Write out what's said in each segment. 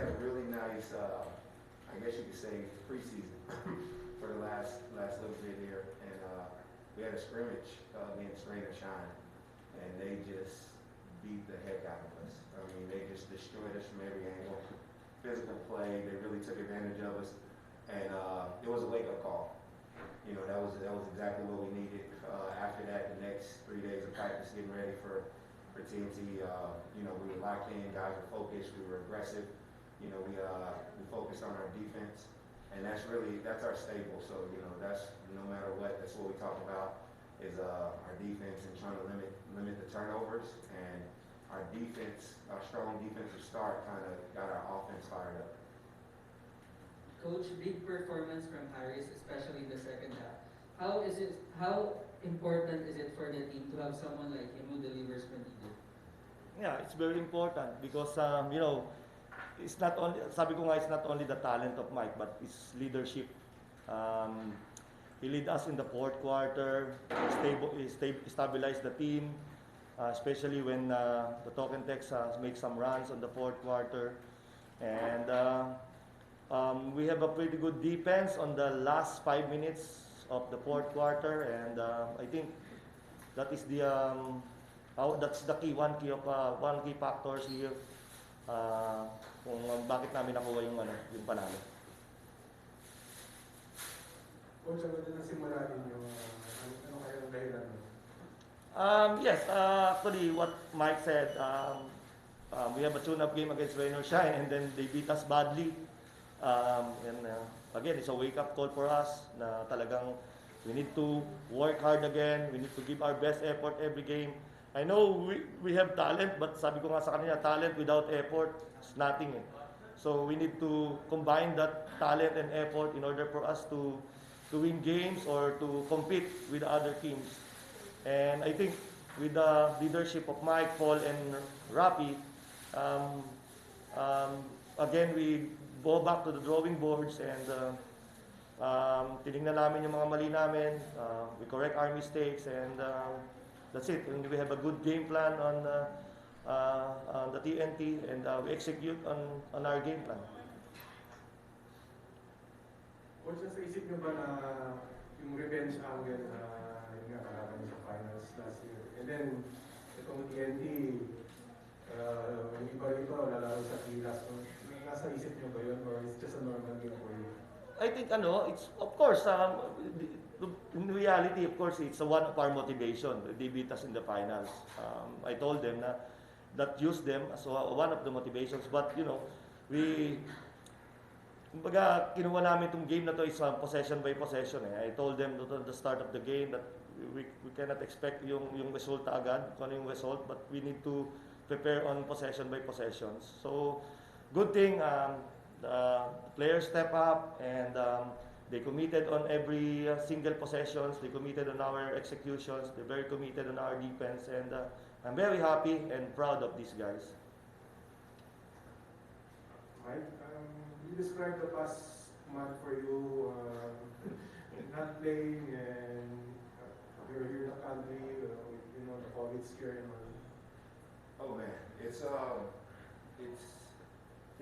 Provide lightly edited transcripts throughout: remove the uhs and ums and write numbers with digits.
had a really nice, I guess you could say, preseason for the last little bit here, and we had a scrimmage against Rain or Shine, and they just beat the heck out of us. I mean, they just destroyed us from every angle. Physical play, they really took advantage of us, and it was a wake-up call. You know, that was exactly what we needed. After that, the next 3 days of practice, getting ready for TNT, you know, we were locked in, guys were focused, we were aggressive. You know, we focused on our defense, and that's our stable. So, you know, that's no matter what, that's what we talk about is our defense and trying to limit the turnovers. And our defense, our strong defensive start kind of got our offense fired up. Coach, big performance from Harris, especially in the second half. How important is it for the team to have someone like him who delivers when needed? Yeah, it's very important because you know, it's not only, sabi ko nga, it's not only the talent of Mike, but his leadership. He lead us in the fourth quarter, stabilized the team, especially when the Token Texans make some runs on the fourth quarter. And we have a pretty good defense on the last 5 minutes of the fourth quarter, and I think that is that's the key, one key factors here kung bakit namin nakuha yung panalo. Coach, ang ganda ng simula ninyo, ano kayang dahilan? Yes, actually what Mike said, we have a tune-up game against Rain or Shine, and then they beat us badly. Again, it's a wake-up call for us na talagang we need to work hard again. We need to give our best effort every game. I know we have talent, but sabi ko nga sa kanila, talent without effort is nothing. So we need to combine that talent and effort in order for us to win games or to compete with other teams. And I think with the leadership of Mike, Paul, and Rapi, again, we go back to the drawing boards and tinignan namin yung mga mali namin, we correct our mistakes, and that's it. And we have a good game plan on the TNT, and we execute on our game plan. Coach, nasa isip nyo ba na yung revenge angle na yung nga kalaban sa finals last year? And then, itong TNT, yung iba rito, lalaro sa Pilas. Nasa isip nyo ba yun, or it's just a normal game for you? I think it's of course in reality, of course, it's one of our motivation. They beat us in the finals. I told them that use them as one of the motivations, but you know, kumbaga kinuha namin itong game na to is possession by possession. I told them at the start of the game that we cannot expect yung resulta agad, kung ano yung result, but we need to prepare on possession by possessions. So good thing the players step up, and they committed on every single possessions. They committed on our executions. They're very committed on our defense, and I'm very happy and proud of these guys. Mike, you described the past month for you, not playing, and you're here in the country, you know, the COVID scare and all. Oh man, it's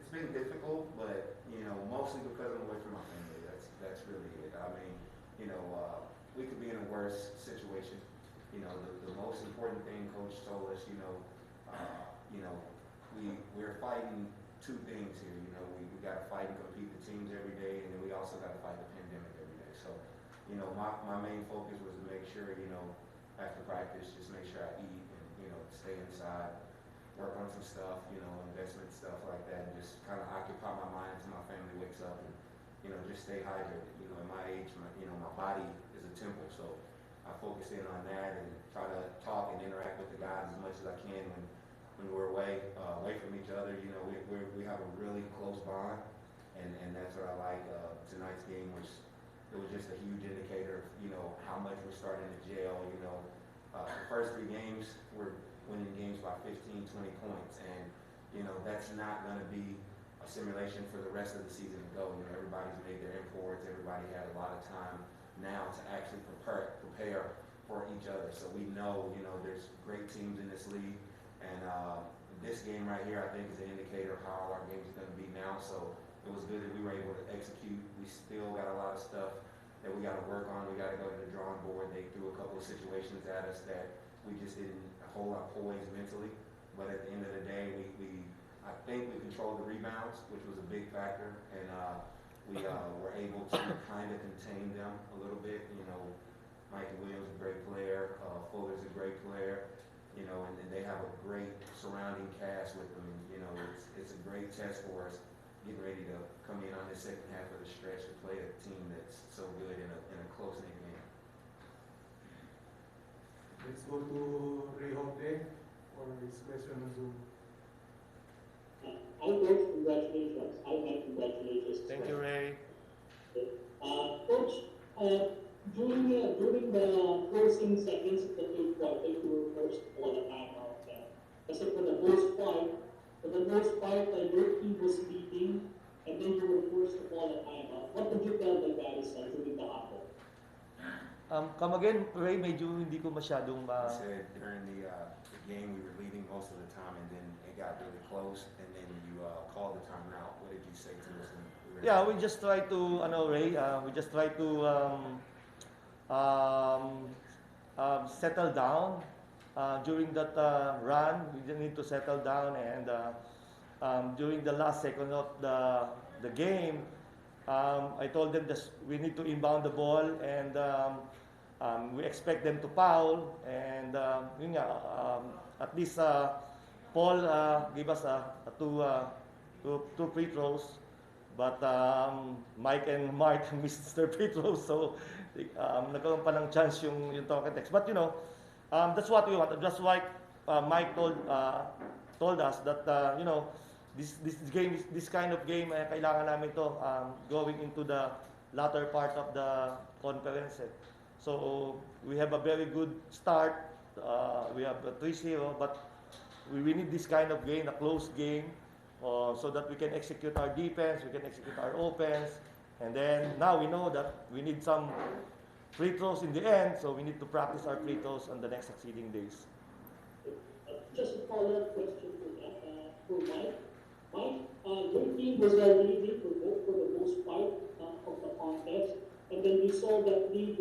been difficult, but you know, mostly because I'm away from my family. That's really it. I mean, you know, we could be in a worse situation. You know, the most important thing Coach told us, you know, we're fighting two things here. You know, we got to fight and compete the teams every day, and then we also got to fight the pandemic every day. So, you know, my main focus was to make sure, you know, after practice, just make sure I eat and, you know, stay inside, work on some stuff, you know, investment stuff like that, and just kind of occupy my mind until my family wakes up, and, you know, just stay hydrated. You know, at my age, my body is a temple, so I focus in on that and try to talk and interact with the guys as much as I can when we're away from each other. You know, we have a really close bond, and that's what I like. Tonight's game was just a huge indicator of, you know, how much we're starting to gel. You know, the first 3 games we're winning games by 15, 20 points, and you know, that's not going to be a simulation for the rest of the season to go. You know, everybody's made their imports, everybody had a lot of time now to actually prepare for each other. So we know, you know, there's great teams in this league, and this game right here, I think, is an indicator of how our game is going to be now. So it was good that we were able to execute. We still got a lot of stuff that we got to work on. We got to go to the drawing board. They threw a couple of situations at us that we just didn't hold our poise mentally. But at the end of the day, I think we controlled the rebounds, which was a big factor, and we were able to kind of contain them a little bit. You know, Mikey Williams is a great player, Fuller's a great player, you know, and they have a great surrounding cast with them. And, you know, it's a great test for us getting ready to come in on this second half of the stretch to play a team that's so good in a close-knit game. Let's go to Ray Hote for his question on Zoom. Hi, Coach. Congratulations. Hi, Mike. Congratulations. Thank you, Ray. Coach, during the closing seconds of the third quarter, you were forced to call a timeout. Kasi for the most part, your team was leading, and then you were forced to call a timeout. What did you tell the guys during the half? Come again, Ray, medyo hindi ko masyadong I said during the game we were leading most of the time, and then it got really close, and then you called the timeout. What did you say to us? Yeah, we just try to, Ray, we just try to settle down. During that run, we just need to settle down, and during the last second of the game, I told them that we need to inbound the ball, and we expect them to foul, and yun nga, at least Paul gave us two free throws, but Mike and Mark missed their free throws, so nagkaroon pa ng chance yung Talketex. But you know, that's what we want. Just like Mike told us that you know, this kind of game, kailangan namin to going into the latter part of the conference. So we have a very good start. We have a 3-0, but we need this kind of game, a close game, so that we can execute our defense, we can execute our offense, and then now we know that we need some free throws in the end, so we need to practice our free throws on the next succeeding days. Just a follow-up question to that, for Mike. Mike, your team was leading for the most part of the contest, and then we saw that lead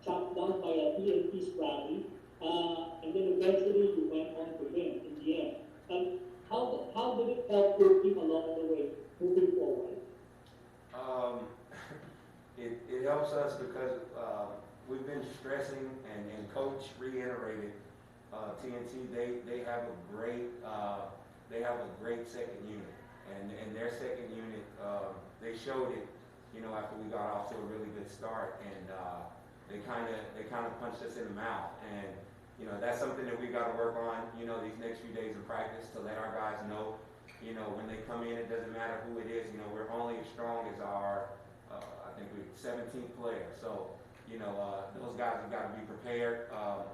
chopped down by a TNT rally, and then eventually you went on to win in the end. How did it help your team along the way moving forward? It helps us because we've been stressing, and Coach reiterated, TNT, they have a great second unit, and their second unit, they showed it, you know, after we got off to a really good start, and they kind of punched us in the mouth, and you know, that's something that we got to work on, you know, these next few days of practice, to let our guys know, you know, when they come in, it doesn't matter who it is, you know, we're only as strong as our I think we're 17th player, so you know, those guys have got to be prepared.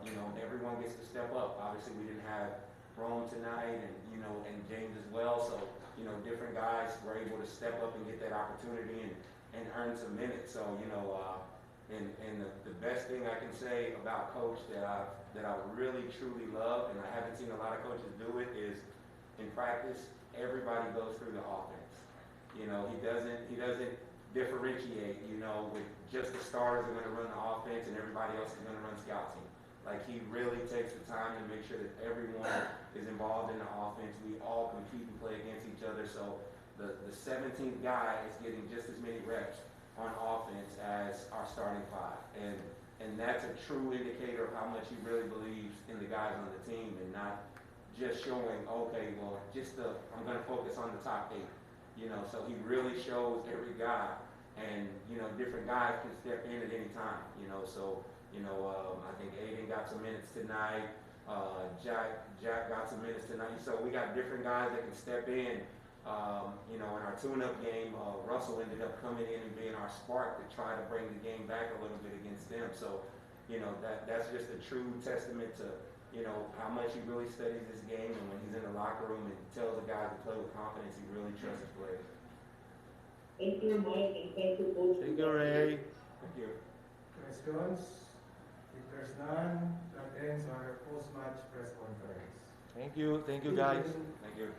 You know, everyone gets to step up. Obviously, we didn't have Rome tonight, and you know, and James as well. So you know, different guys were able to step up and get that opportunity and earn some minutes. So you know, and the best thing I can say about Coach that I really truly love, and I haven't seen a lot of coaches do it, is in practice everybody goes through the offense. You know, he doesn't differentiate, you know, with just the starters are going to run the offense and everybody else is going to run scout team. Like, he really takes the time to make sure that everyone is involved in the offense. We all compete and play against each other, so the 17th guy is getting just as many reps on offense as our starting five. And that's a true indicator of how much he really believes in the guys on the team, and not just showing, okay, well, I'm going to focus on the top 8. You know, so he really shows every guy, and you know, different guys can step in at any time. You know, so you know, I think Aiden got some minutes tonight. Jack got some minutes tonight. So we got different guys that can step in. You know, in our tune-up game, Russell ended up coming in and being our spark to try to bring the game back a little bit against them. So you know, that's just a true testament to, you know, how much he really studies this game, and when he's in the locker room and tells the guys to play with confidence, he really trusts his players. Thank you, Mike, and thank you, Coach. Thank you, Ray. Thank you. Questions? If there's none, that ends our post-match press conference. Thank Thank you guys. Thank you.